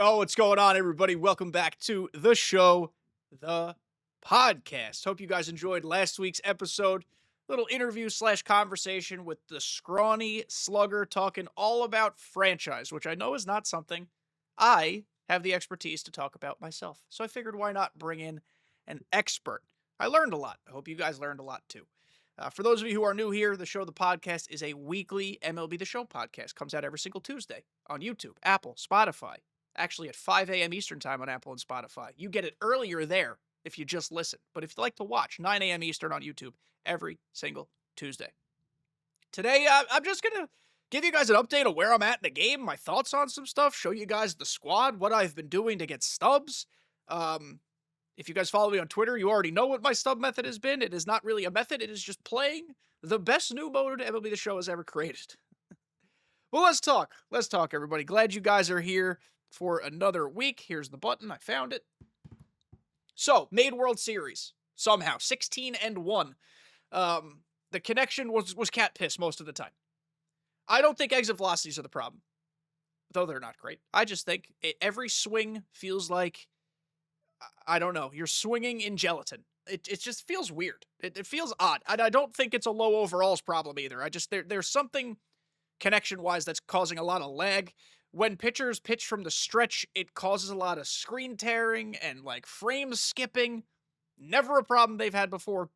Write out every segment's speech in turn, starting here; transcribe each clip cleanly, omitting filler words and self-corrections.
Oh, what's going on, everybody? Welcome back to the show, the podcast. Hope you guys enjoyed last week's episode. Little interview / conversation with the scrawny slugger talking all about franchise, which I know is not something I have the expertise to talk about myself. So I figured why not bring in an expert. I learned a lot. I hope you guys learned a lot too. For those of you who are new here, the show, the podcast, is a weekly MLB The Show podcast. Comes out every single Tuesday on YouTube, Apple, Spotify. Actually, at 5 a.m. Eastern time on Apple and Spotify. You get it earlier there if you just listen. But if you like to watch, 9 a.m. Eastern on YouTube every single Tuesday. Today, I'm just going to give you guys an update of where I'm at in the game, my thoughts on some stuff, show you guys the squad, what I've been doing to get stubs. If you guys follow me on Twitter, you already know what my stub method has been. It is not really a method. It is just playing the best new mode MLB The Show has ever created. Well, let's talk. Let's talk, everybody. Glad you guys are here for another week. Here's the button. I found it. So, made World Series. Somehow. 16-1. The connection was cat piss most of the time. I don't think exit velocities are the problem. Though they're not great. I just think every swing feels like, I don't know, you're swinging in gelatin. It just feels weird. It feels odd. And I don't think it's a low overalls problem either. There's something connection-wise that's causing a lot of lag. When pitchers pitch from the stretch, it causes a lot of screen tearing and like frame skipping. Never a problem they've had before,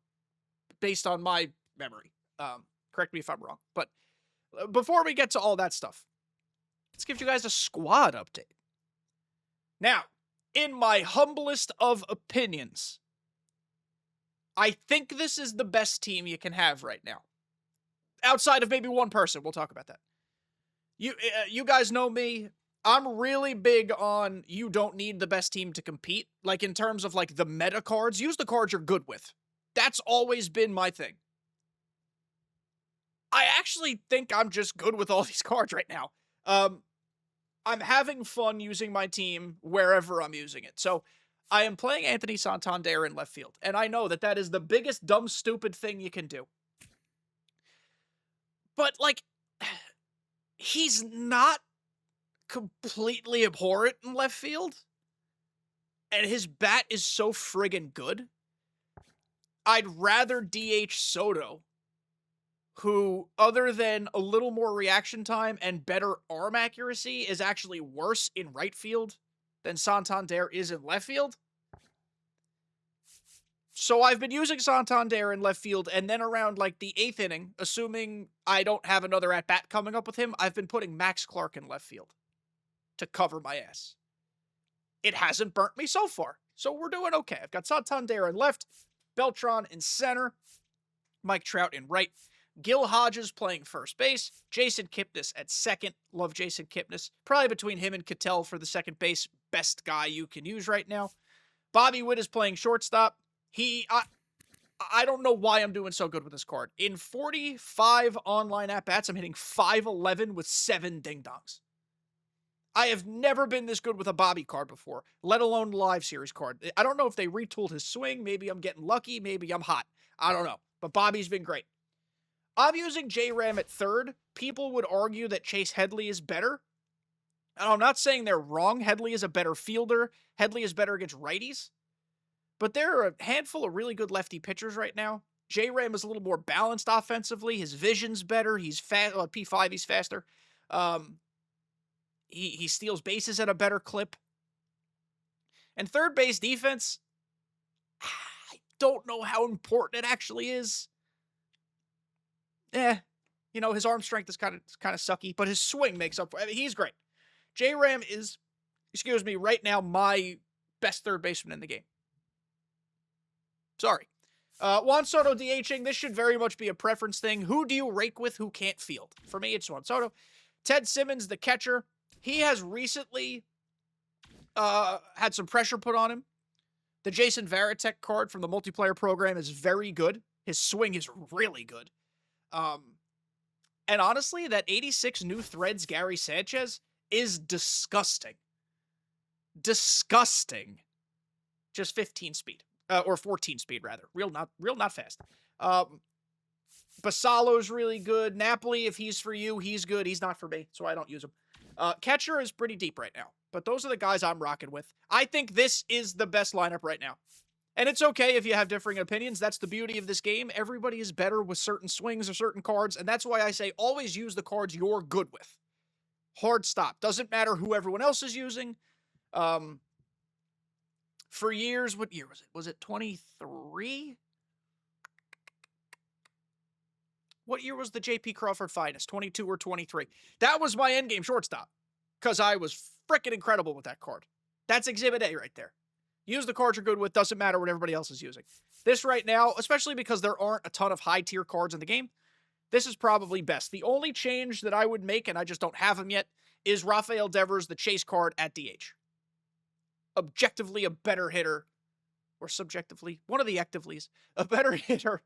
based on my memory. Correct me if I'm wrong. But before we get to all that stuff, let's give you guys a squad update. Now, in my humblest of opinions, I think this is the best team you can have right now. Outside of maybe one person. We'll talk about that. You guys know me. I'm really big on you don't need the best team to compete. Like in terms of like the meta cards, use the cards you're good with. That's always been my thing. I actually think I'm just good with all these cards right now. I'm having fun using my team wherever I'm using it. So I am playing Anthony Santander in left field. And I know that is the biggest dumb, stupid thing you can do. But like, he's not completely abhorrent in left field. And his bat is so friggin' good. I'd rather DH Soto, who, other than a little more reaction time and better arm accuracy, is actually worse in right field than Santander is in left field. So I've been using Santander in left field, and then around like the 8th inning, assuming I don't have another at-bat coming up with him, I've been putting Max Clark in left field to cover my ass. It hasn't burnt me so far, so we're doing okay. I've got Santander in left, Beltran in center, Mike Trout in right, Gil Hodges playing first base, Jason Kipnis at second. Love Jason Kipnis. Probably between him and Cattell for the second base, best guy you can use right now. Bobby Witt is playing shortstop. I don't know why I'm doing so good with this card. In 45 online at-bats, I'm hitting 511 with 7 ding-dongs. I have never been this good with a Bobby card before, let alone live series card. I don't know if they retooled his swing. Maybe I'm getting lucky. Maybe I'm hot. I don't know. But Bobby's been great. I'm using J-Ram at third. People would argue that Chase Headley is better. And I'm not saying they're wrong. Headley is a better fielder. Headley is better against righties. But there are a handful of really good lefty pitchers right now. J-Ram is a little more balanced offensively. His vision's better. He's fast. P5, he's faster. He steals bases at a better clip. And third base defense, I don't know how important it actually is. His arm strength is kind of sucky, but his swing makes up for it. He's great. J-Ram is, right now my best third baseman in the game. Sorry. Juan Soto DHing, this should very much be a preference thing. Who do you rake with who can't field? For me, it's Juan Soto. Ted Simmons, the catcher, he has recently had some pressure put on him. The Jason Varitek card from the multiplayer program is very good. His swing is really good. And honestly, that 86 new threads Gary Sanchez is disgusting. Disgusting. Just 15 speed. Or 14 speed, rather. Real not fast. Basalo's really good. Napoli, if he's for you, he's good. He's not for me, so I don't use him. Catcher is pretty deep right now, but those are the guys I'm rocking with. I think this is the best lineup right now. And it's okay if you have differing opinions. That's the beauty of this game. Everybody is better with certain swings or certain cards, and that's why I say always use the cards you're good with. Hard stop. Doesn't matter who everyone else is using. For years, what year was it? Was it 23? What year was the J.P. Crawford finest? 22 or 23? That was my endgame shortstop because I was freaking incredible with that card. That's Exhibit A right there. Use the cards you're good with. Doesn't matter what everybody else is using. This right now, especially because there aren't a ton of high-tier cards in the game, this is probably best. The only change that I would make, and I just don't have him yet, is Rafael Devers, the chase card at DH. Objectively a better hitter, or subjectively, one of the actively's, a better hitter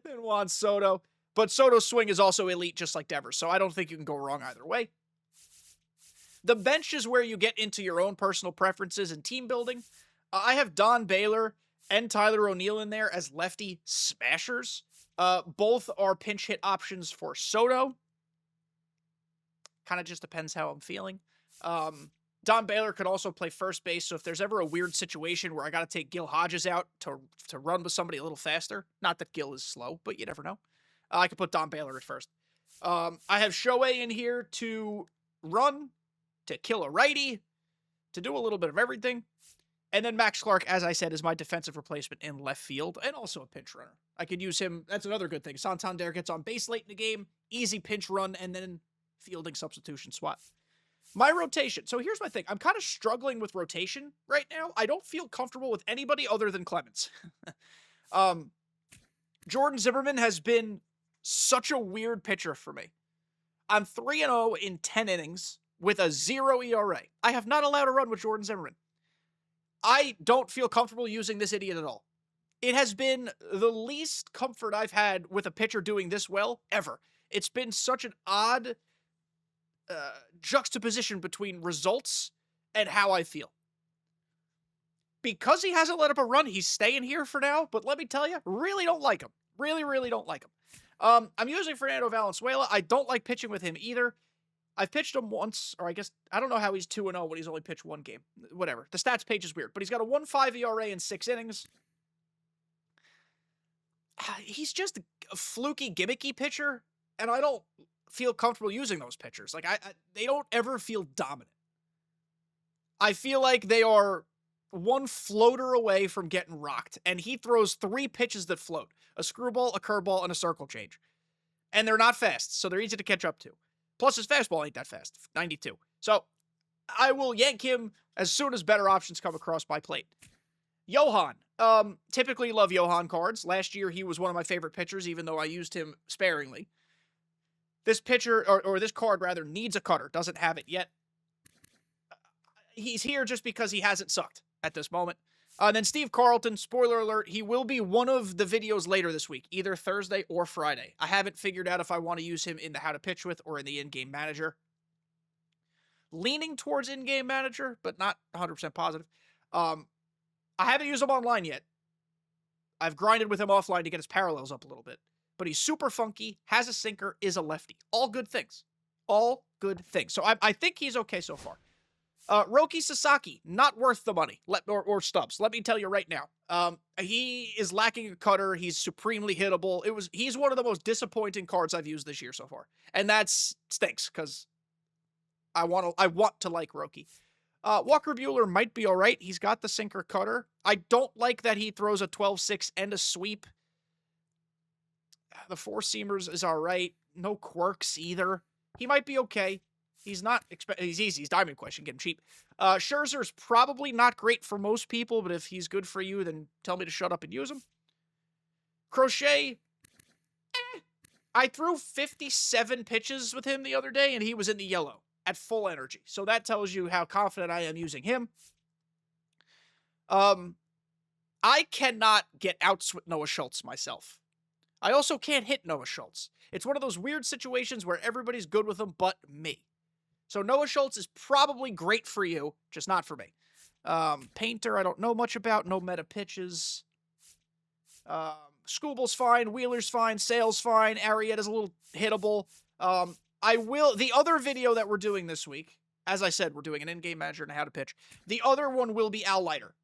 than Juan Soto. But Soto's swing is also elite, just like Devers, so I don't think you can go wrong either way. The bench is where you get into your own personal preferences and team building. I have Don Baylor and Tyler O'Neill in there as lefty smashers. Both are pinch hit options for Soto. Kind of just depends how I'm feeling. Don Baylor could also play first base, so if there's ever a weird situation where I got to take Gil Hodges out to run with somebody a little faster, not that Gil is slow, but you never know, I could put Don Baylor at first. I have Shohei in here to run, to kill a righty, to do a little bit of everything. And then Max Clark, as I said, is my defensive replacement in left field and also a pinch runner. I could use him. That's another good thing. Santander gets on base late in the game, easy pinch run, and then fielding substitution swap. My rotation. So here's my thing. I'm kind of struggling with rotation right now. I don't feel comfortable with anybody other than Clemens. Jordan Zimmerman has been such a weird pitcher for me. I'm 3-0 in 10 innings with a 0 ERA. I have not allowed a run with Jordan Zimmerman. I don't feel comfortable using this idiot at all. It has been the least comfort I've had with a pitcher doing this well ever. It's been such an odd juxtaposition between results and how I feel. Because he hasn't let up a run, he's staying here for now, but let me tell you, really don't like him. Really, really don't like him. I'm using Fernando Valenzuela. I don't like pitching with him either. I've pitched him once, or I guess, I don't know how he's 2-0 when he's only pitched one game. Whatever. The stats page is weird, but he's got a 1.5 ERA in 6 innings. He's just a fluky, gimmicky pitcher, and I don't feel comfortable using those pitchers. Like, they don't ever feel dominant. I feel like they are one floater away from getting rocked, and he throws 3 pitches that float. A screwball, a curveball, and a circle change. And they're not fast, so they're easy to catch up to. Plus, his fastball ain't that fast, 92. So, I will yank him as soon as better options come across my plate. Johan. Typically love Johan cards. Last year, he was one of my favorite pitchers, even though I used him sparingly. This pitcher, or this card, rather, needs a cutter. Doesn't have it yet. He's here just because he hasn't sucked at this moment. Then Steve Carlton, spoiler alert, he will be one of the videos later this week, either Thursday or Friday. I haven't figured out if I want to use him in the How to Pitch With or in the in-game manager. Leaning towards in-game manager, but not 100% positive. I haven't used him online yet. I've grinded with him offline to get his parallels up a little bit. But he's super funky, has a sinker, is a lefty. All good things. All good things. So I think he's okay so far. Roki Sasaki, not worth the money, or stubs. Let me tell you right now. He is lacking a cutter. He's supremely hittable. He's one of the most disappointing cards I've used this year so far. And that stinks, because I want to like Roki. Walker Buehler might be all right. He's got the sinker cutter. I don't like that he throws a 12-6 and a sweep. The four-seamers is all right. No quirks either. He might be okay. He's not, he's easy. He's diamond question. Get him cheap. Scherzer's probably not great for most people, but if he's good for you, then tell me to shut up and use him. Crochet, I threw 57 pitches with him the other day, and he was in the yellow at full energy. So that tells you how confident I am using him. I cannot get outs with Noah Schultz myself. I also can't hit Noah Schultz. It's one of those weird situations where everybody's good with him but me. So Noah Schultz is probably great for you, just not for me. Painter, I don't know much about. No meta pitches. Scooble's fine. Wheeler's fine. Sale's fine. Arrieta's a little hittable. The other video that we're doing this week, As I said, we're doing an in-game manager and how to pitch. The other one will be Al Leiter.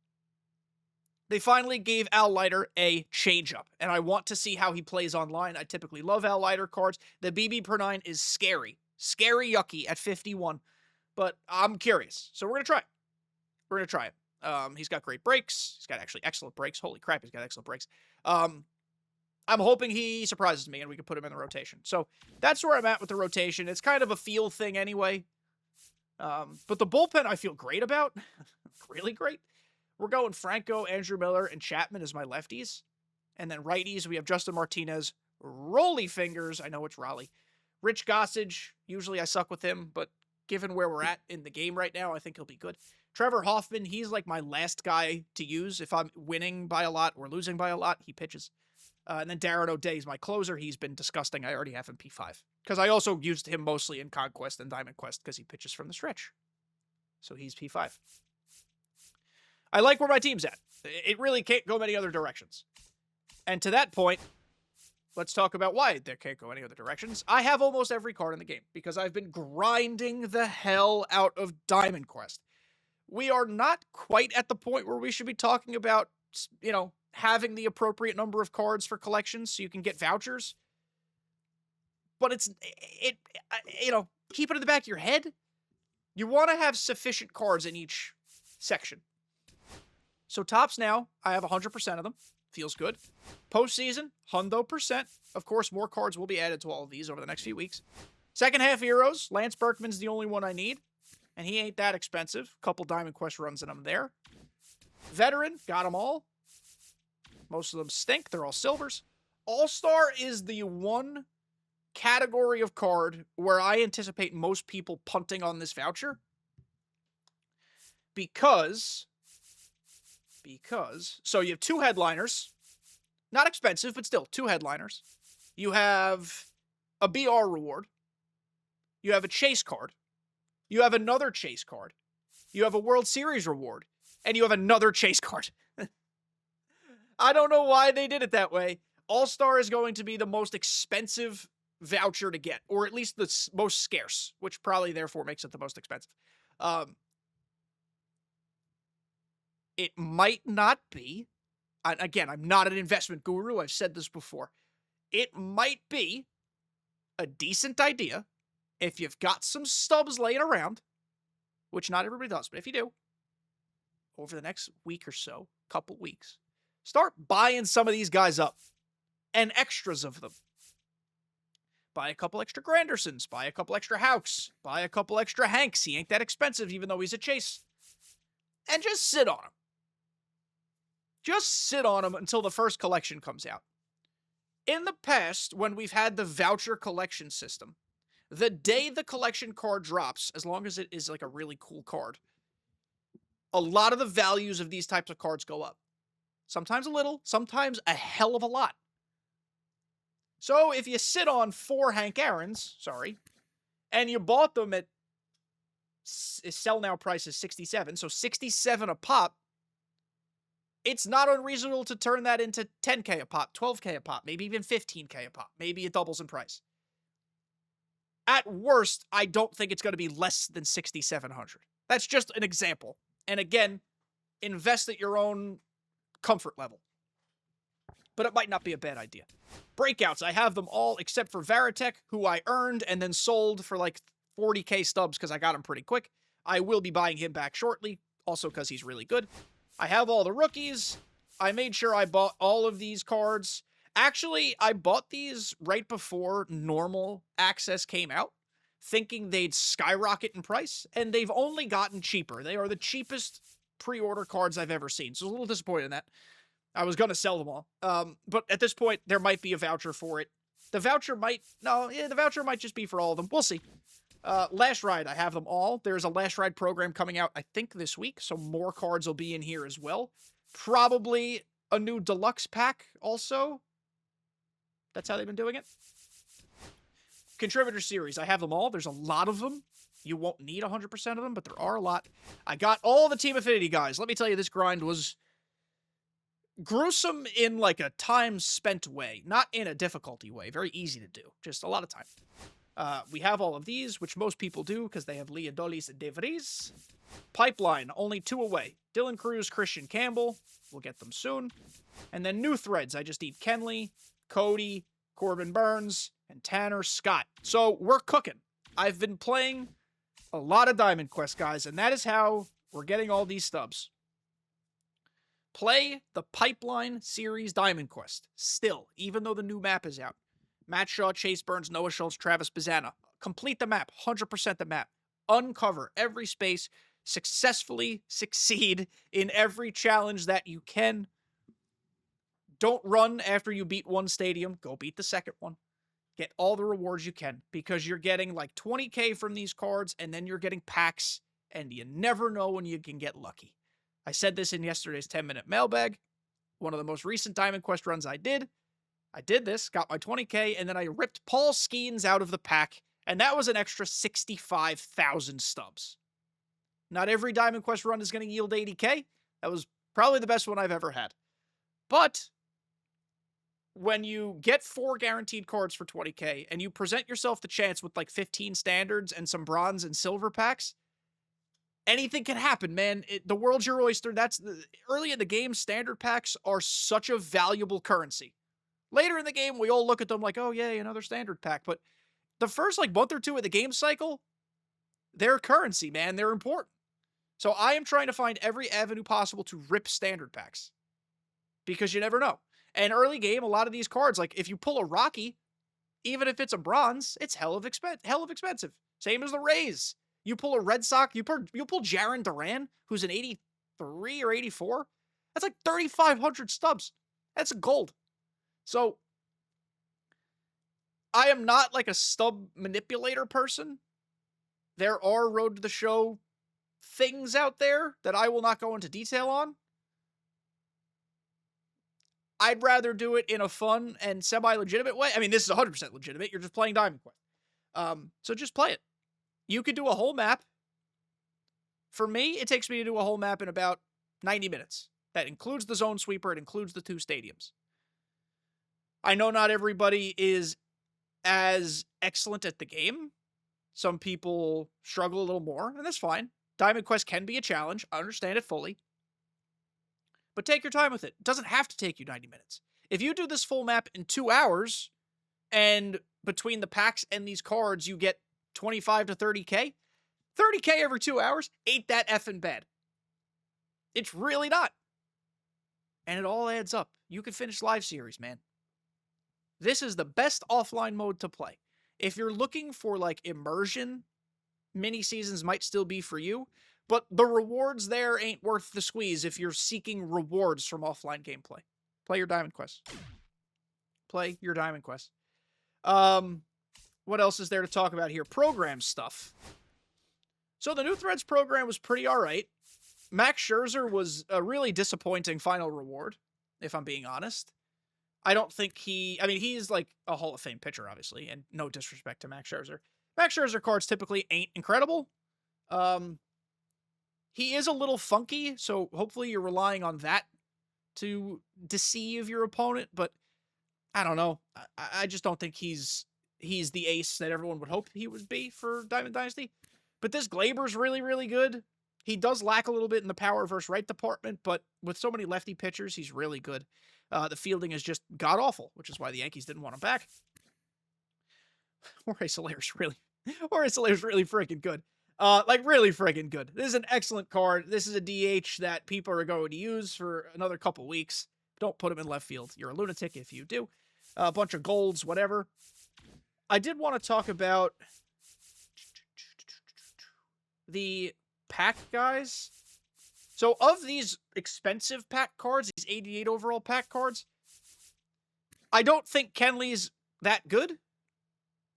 They finally gave Al Leiter a changeup, and I want to see how he plays online. I typically love Al Leiter cards. The BB per 9 is scary. Scary yucky at 51, but I'm curious. So we're going to try it. We're going to try it. He's got great breaks. He's got actually excellent breaks. Holy crap, he's got excellent breaks. I'm hoping he surprises me and we can put him in the rotation. So that's where I'm at with the rotation. It's kind of a feel thing anyway. But the bullpen I feel great about. Really great. We're going Franco, Andrew Miller, and Chapman as my lefties. And then righties, we have Justin Martinez, Rolly Fingers. I know it's Raleigh. Rich Gossage. Usually I suck with him, but given where we're at in the game right now, I think he'll be good. Trevor Hoffman, he's like my last guy to use. If I'm winning by a lot or losing by a lot, he pitches. And then Darren O'Day is my closer. He's been disgusting. I already have him P5. Because I also used him mostly in Conquest and Diamond Quest because he pitches from the stretch. So he's P5. I like where my team's at. It really can't go many other directions. And to that point, let's talk about why there can't go any other directions. I have almost every card in the game because I've been grinding the hell out of Diamond Quest. We are not quite at the point where we should be talking about, you know, having the appropriate number of cards for collections so you can get vouchers. But you know, keep it in the back of your head. You want to have sufficient cards in each section. So tops now, I have 100% of them. Feels good. Postseason, 100%. Of course, more cards will be added to all of these over the next few weeks. Second half heroes, Lance Berkman's the only one I need. And he ain't that expensive. Couple Diamond Quest runs in them there. Veteran, got them all. Most of them stink. They're all silvers. All-Star is the one category of card where I anticipate most people punting on this voucher. Because, so you have two headliners. Not expensive, but still, two headliners. You have a BR reward. You have a chase card. You have another chase card. You have a World Series reward. And you have another chase card. I don't know why they did it that way. All-Star is going to be the most expensive voucher to get, or at least the most scarce, which probably therefore makes it the most expensive. It might not be, and again, I'm not an investment guru, I've said this before. It might be a decent idea if you've got some stubs laying around, which not everybody does, but if you do, over the next week or so, couple weeks, start buying some of these guys up and extras of them. Buy a couple extra Grandersons, buy a couple extra Houks, buy a couple extra Hanks. He ain't that expensive, even though he's a chase. And just sit on him. Just sit on them until the first collection comes out. In the past, when we've had the voucher collection system, the day the collection card drops, as long as it is like a really cool card, a lot of the values of these types of cards go up. Sometimes a little, sometimes a hell of a lot. So if you sit on 4 Hank Aaron's, and you bought them at sell now price is 67, so 67 a pop, it's not unreasonable to turn that into 10K a pop, 12K a pop, maybe even 15K a pop. Maybe it doubles in price. At worst, I don't think it's going to be less than 6,700. That's just an example. And again, invest at your own comfort level. But it might not be a bad idea. Breakouts, I have them all except for Varitek, who I earned and then sold for like 40K stubs because I got him pretty quick. I will be buying him back shortly, also because he's really good. I have all the rookies. I made sure I bought all of these cards. Actually, I bought these right before normal access came out, thinking they'd skyrocket in price, and they've only gotten cheaper. They are the cheapest pre-order cards I've ever seen, so I was a little disappointed in that. I was going to sell them all. But at this point, there might be a voucher for it. The voucher might just be for all of them. We'll see. Last Ride, I have them all. There's a Last Ride program coming out, I think, this week, so more cards will be in here as well. Probably a new deluxe pack also. That's how they've been doing it. Contributor series, I have them all. There's a lot of them. You won't need 100% of them, but there are a lot. I got all the Team Affinity guys. Let me tell you, this grind was gruesome in like a time spent way, not in a difficulty way. Very easy to do. Just a lot of time. We have all of these, which most people do because they have Leodolis and DeVries. Pipeline, only 2 away. Dylan Cruz, Christian Campbell. We'll get them soon. And then new threads. I just need Kenley, Cody, Corbin Burns, and Tanner Scott. So we're cooking. I've been playing a lot of Diamond Quest, guys, and that is how we're getting all these stubs. Play the Pipeline Series Diamond Quest. Still, even though the new map is out. Matt Shaw, Chase Burns, Noah Schultz, Travis Bazzana. Complete the map. 100% the map. Uncover every space. Successfully succeed in every challenge that you can. Don't run after you beat one stadium. Go beat the second one. Get all the rewards you can because you're getting like 20K from these cards and then you're getting packs and you never know when you can get lucky. I said this in yesterday's 10-minute mailbag. One of the most recent Diamond Quest runs I did this, got my 20K, and then I ripped Paul Skeens out of the pack, and that was an extra 65,000 stubs. Not every Diamond Quest run is going to yield 80K. That was probably the best one I've ever had. But when you get 4 guaranteed cards for 20K and you present yourself the chance with like 15 standards and some bronze and silver packs, anything can happen, man. The world's your oyster. Early in the game, standard packs are such a valuable currency. Later in the game, we all look at them like, oh, yay, another standard pack. But the first like month or two of the game cycle, they're currency, man. They're important. So I am trying to find every avenue possible to rip standard packs because you never know. And early game, a lot of these cards, like if you pull a Rocky, even if it's a bronze, it's hell of expensive. Same as the Rays. You pull a Red Sox, you pull Jarren Duran, who's an 83 or 84. That's like 3,500 stubs. That's gold. So I am not like a stub manipulator person. There are Road to the Show things out there that I will not go into detail on. I'd rather do it in a fun and semi-legitimate way. I mean, this is 100% legitimate. You're just playing Diamond Quest. So just play it. You could do a whole map. For me, it takes me to do a whole map in about 90 minutes. That includes the zone sweeper. It includes the 2 stadiums. I know not everybody is as excellent at the game. Some people struggle a little more, and that's fine. Diamond Quest can be a challenge. I understand it fully. But take your time with it. It doesn't have to take you 90 minutes. If you do this full map in 2 hours, and between the packs and these cards, you get 25 to 30K, 30K every 2 hours ain't that effing bad. It's really not. And it all adds up. You could finish live series, man. This is the best offline mode to play. If you're looking for like immersion, mini seasons might still be for you, but the rewards there ain't worth the squeeze if you're seeking rewards from offline gameplay. Play your Diamond Quest. Play your Diamond Quest. What else is there to talk about here? Program stuff. So the new Threads program was pretty all right. Max Scherzer was a really disappointing final reward, if I'm being honest. I don't think he's like a Hall of Fame pitcher, obviously, and no disrespect to Max Scherzer. Max Scherzer cards typically ain't incredible. He is a little funky, so hopefully you're relying on that to deceive your opponent, but I don't know. I just don't think he's the ace that everyone would hope he would be for Diamond Dynasty. But this Glaber's really, really good. He does lack a little bit in the power versus right department, but with so many lefty pitchers, he's really good. The fielding is just god-awful, which is why the Yankees didn't want him back. Jorge Soler's really freaking good. Like, really freaking good. This is an excellent card. This is a DH that people are going to use for another couple weeks. Don't put him in left field. You're a lunatic if you do. A bunch of golds, whatever. I did want to talk about the pack guys. So of these expensive pack cards, these 88 overall pack cards, I don't think Kenley's that good.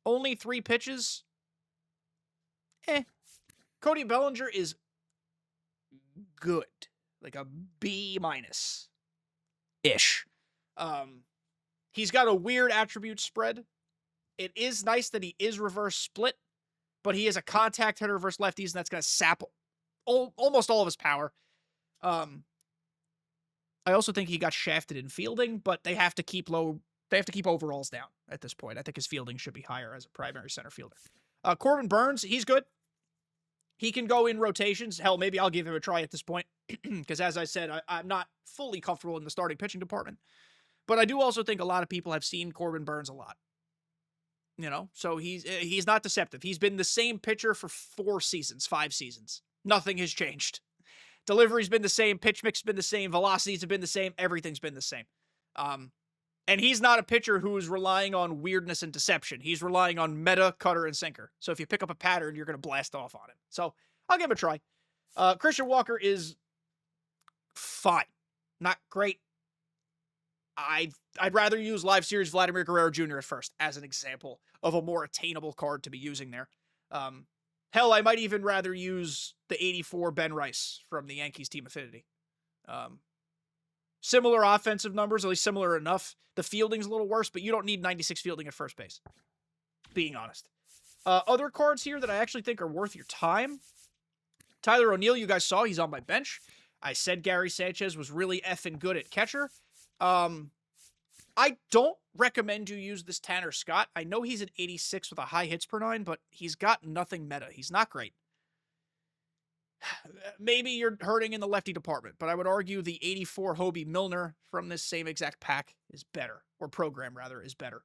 Only 3 pitches. Cody Bellinger is good. Like a B-ish. He's got a weird attribute spread. It is nice that he is reverse split, but he is a contact hitter versus lefties, and that's going to sap almost all of his power. I also think he got shafted in fielding, but they have to keep low They have to keep overalls down at this point. I think his fielding should be higher as a primary center fielder. Corbin Burns, he's good. He can go in rotations. Hell, maybe I'll give him a try at this point because, as I said, I'm not fully comfortable in the starting pitching department. But I do also think a lot of people have seen Corbin Burns a lot. You know, so he's not deceptive. He's been the same pitcher for 5 seasons. Nothing has changed. Delivery's been the same. Pitch mix has been the same. Velocities have been the same. Everything's been the same. And he's not a pitcher who is relying on weirdness and deception. He's relying on meta, cutter, and sinker. So if you pick up a pattern, you're going to blast off on him. So I'll give him a try. Christian Walker is fine. Not great. I'd rather use Live Series Vladimir Guerrero Jr. at first as an example of a more attainable card to be using there. Hell, I might even rather use the 84 Ben Rice from the Yankees Team Affinity. Similar offensive numbers, at least similar enough. The fielding's a little worse, but you don't need 96 fielding at first base, being honest. Other cards here that I actually think are worth your time. Tyler O'Neill, you guys saw, he's on my bench. I said Gary Sanchez was really effing good at catcher. I don't recommend you use this Tanner Scott. I know he's at 86 with a high hits per 9, but he's got nothing meta. He's not great. Maybe you're hurting in the lefty department, but I would argue the 84 Hobie Milner from this same exact pack is better, or program rather, is better.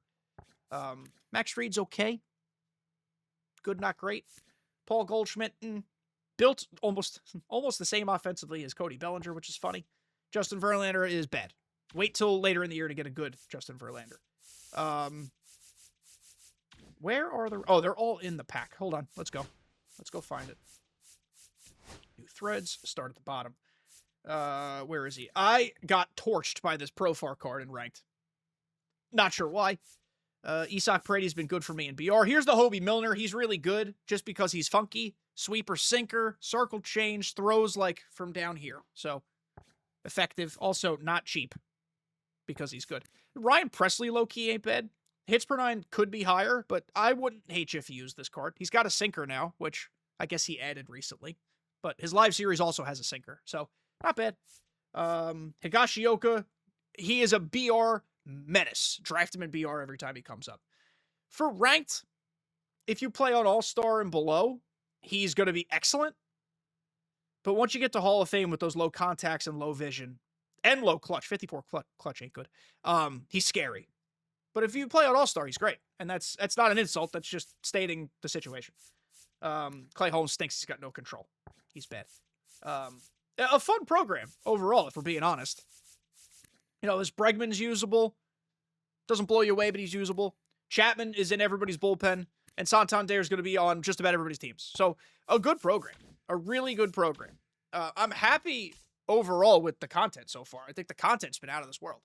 Max Fried's okay. Good, not great. Paul Goldschmidt, built almost the same offensively as Cody Bellinger, which is funny. Justin Verlander is bad. Wait till later in the year to get a good Justin Verlander. Where are the... Oh, they're all in the pack. Hold on. Let's go. Let's go find it. New threads. Start at the bottom. Where is he? I got torched by this Profar card in ranked. Not sure why. Isak Paredes been good for me in BR. Here's the Hobie Milner. He's really good just because he's funky. Sweeper, sinker, circle change, throws like from down here. So, effective. Also, not cheap because he's good. Ryan Presley, low-key, ain't bad. Hits per 9 could be higher, but I wouldn't hate you if you used this card. He's got a sinker now, which I guess he added recently. But his live series also has a sinker, so not bad. Higashioka, he is a BR menace. Draft him in BR every time he comes up. For ranked, if you play on All-Star and below, he's going to be excellent. But once you get to Hall of Fame with those low contacts and low vision, and low clutch, 54 clutch ain't good, he's scary. But if you play on All-Star, he's great. And that's not an insult, that's just stating the situation. Clay Holmes stinks, he's got no control. He's bad. A fun program overall, if we're being honest. You know, this Bregman's usable. Doesn't blow you away, but he's usable. Chapman is in everybody's bullpen. And Santander is going to be on just about everybody's teams. So, a good program. A really good program. I'm happy overall with the content so far. I think the content's been out of this world.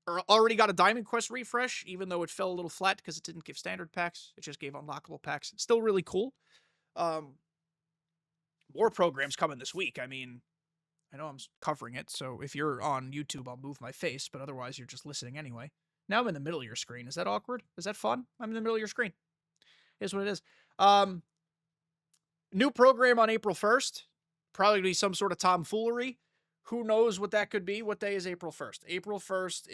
Already got a Diamond Quest refresh, even though it fell a little flat because it didn't give standard packs. It just gave unlockable packs. It's still really cool. More programs coming this week. I mean, I know I'm covering it, so if you're on YouTube, I'll move my face, but otherwise you're just listening anyway. Now I'm in the middle of your screen. Is that awkward? Is that fun? I'm in the middle of your screen. Here's what it is. New program on April 1st. Probably going to be some sort of tomfoolery. Who knows what that could be? What day is April 1st? April 1st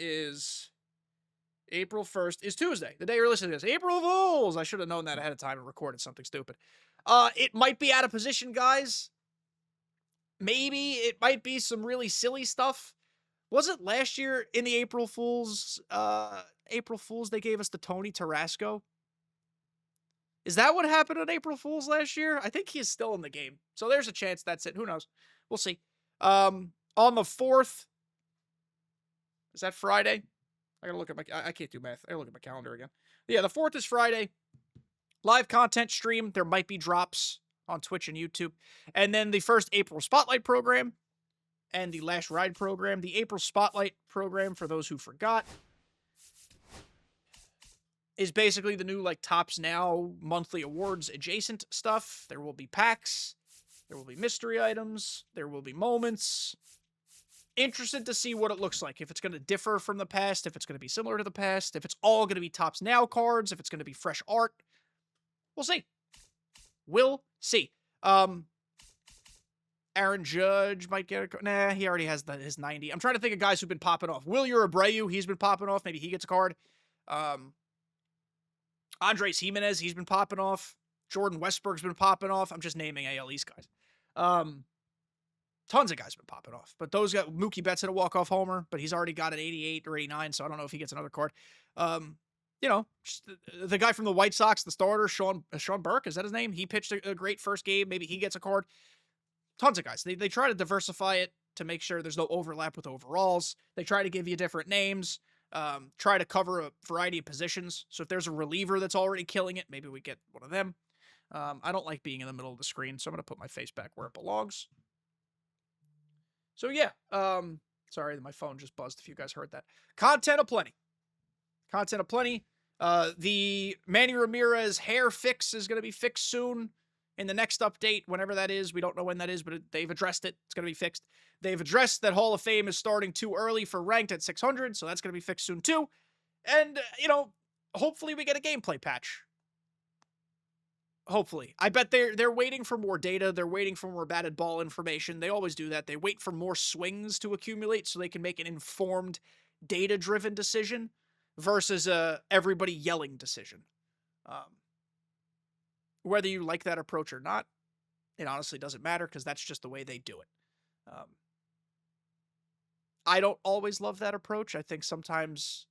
is Tuesday, the day you're listening to this. April Fools! I should have known that ahead of time and recorded something stupid. It might be out of position, guys. Maybe it might be some really silly stuff. Was it last year in the April Fools, they gave us the Tony Tarasco? Is that what happened on April Fools last year? I think he is still in the game. So there's a chance that's it. Who knows? We'll see. On the 4th, is that Friday? I gotta look at I can't do math. I gotta look at my calendar again. Yeah, the 4th is Friday. Live content stream. There might be drops on Twitch and YouTube. And then the first April Spotlight program and the Last Ride program. The April Spotlight program, for those who forgot, is basically the new, like, Tops Now monthly awards adjacent stuff. There will be packs. There will be mystery items. There will be moments. Interested to see what it looks like. If it's going to differ from the past, if it's going to be similar to the past, if it's all going to be Tops Now cards, if it's going to be fresh art. We'll see. We'll see. Aaron Judge might get a... Nah, he already has his 90. I'm trying to think of guys who've been popping off. Wilyer Abreu, he's been popping off. Maybe he gets a card. Andres Jimenez, he's been popping off. Jordan Westberg's been popping off. I'm just naming AL East guys. Tons of guys have been popping off. But those got... Mookie Betts had a walk-off homer, but he's already got an 88 or 89, so I don't know if he gets another card. You know, the guy from the White Sox, the starter, Sean Burke, is that his name? He pitched a great first game. Maybe he gets a card. Tons of guys. They try to diversify it to make sure there's no overlap with overalls. They try to give you different names, try to cover a variety of positions. So if there's a reliever that's already killing it, maybe we get one of them. I don't like being in the middle of the screen, so I'm going to put my face back where it belongs. So yeah, sorry, my phone just buzzed if you guys heard that. Content aplenty. Content aplenty. The Manny Ramirez hair fix is going to be fixed soon in the next update, whenever that is. We don't know when that is, but they've addressed it. It's going to be fixed. They've addressed that Hall of Fame is starting too early for ranked at 600, so that's going to be fixed soon too. And, you know, hopefully we get a gameplay patch. Hopefully. I bet they're waiting for more data. They're waiting for more batted ball information. They always do that. They wait for more swings to accumulate so they can make an informed, data-driven decision versus a everybody yelling decision. Whether you like that approach or not, it honestly doesn't matter because that's just the way they do it. I don't always love that approach. I think sometimes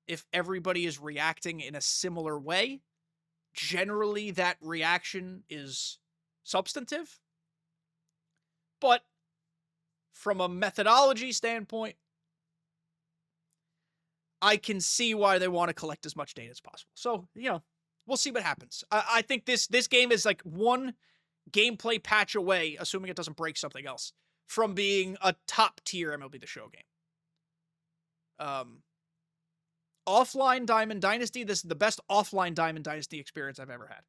if everybody is reacting in a similar way, generally that reaction is substantive. But from a methodology standpoint, I can see why they want to collect as much data as possible. So, you know, we'll see what happens. I think this game is like one gameplay patch away, assuming it doesn't break something else, from being a top-tier MLB The Show game. Offline Diamond Dynasty, this is the best offline Diamond Dynasty experience I've ever had.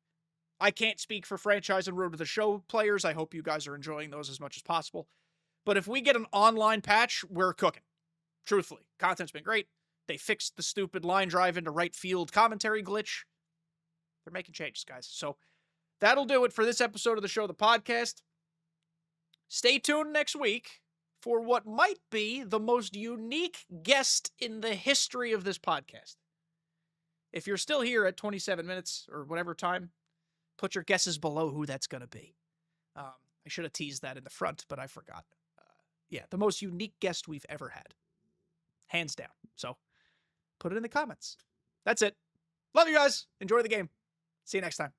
I can't speak for Franchise and Road to the Show players. I hope you guys are enjoying those as much as possible. But if we get an online patch, we're cooking. Truthfully. Content's been great. They fixed the stupid line drive into right field commentary glitch. They're making changes, guys. So that'll do it for this episode of the show, the podcast. Stay tuned next week for what might be the most unique guest in the history of this podcast. If you're still here at 27 minutes or whatever time, put your guesses below who that's going to be. I should have teased that in the front, but I forgot. Yeah, the most unique guest we've ever had. Hands down. So put it in the comments. That's it. Love you guys. Enjoy the game. See you next time.